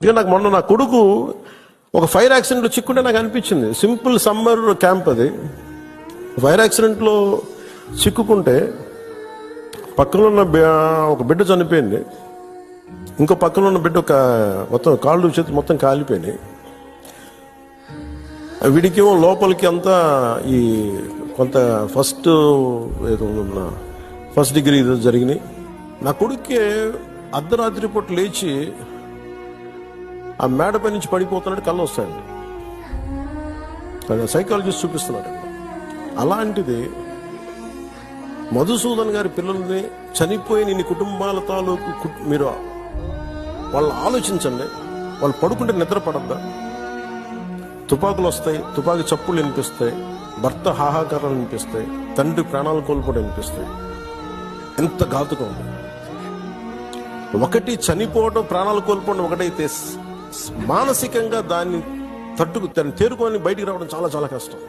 ఇక నాకు మొన్న నా కొడుకు ఒక ఫైర్ యాక్సిడెంట్లో చిక్కుంటే నాకు అనిపించింది. సింపుల్ సమ్మర్ క్యాంప్ అది. ఫైర్ యాక్సిడెంట్లో చిక్కుకుంటే పక్కన ఉన్న ఒక బిడ్డ చనిపోయింది, ఇంకో పక్కన ఉన్న బిడ్డ ఒక మొత్తం కాళ్ళు చేతి మొత్తం కాలిపోయినాయి. వీడికేమో లోపలికి అంతా ఈ కొంత ఫస్ట్ డిగ్రీ ఇది జరిగినాయి. నా కొడుక్కి అర్ధరాత్రి పూట లేచి ఆ మేడపై నుంచి పడిపోతున్నాడు, కళ్ళు వస్తాయండి. సైకాలజిస్ట్ చూపిస్తున్నాడు. అలాంటిది మధుసూదన్ గారి పిల్లల్ని చనిపోయిన ఇన్ని కుటుంబాల తాలూకు మీరు వాళ్ళు ఆలోచించండి. వాళ్ళు పడుకుంటే నిద్ర పడద్దా? తుపాకులు వస్తాయి, తుపాకి చప్పుళ్ళు వినిపిస్తాయి, భర్త హాహాకారాలు వినిపిస్తాయి, తండ్రి ప్రాణాలు కోల్పోవడం వినిపిస్తాయి. ఎంత ఘాతుకం ఉంది. ఒకటి చనిపోవడం, ప్రాణాలు కోల్పోవడం ఒకటైతే మానసికంగా దాన్ని తేరుకొని బయటికి రావడం చాలా చాలా కష్టం.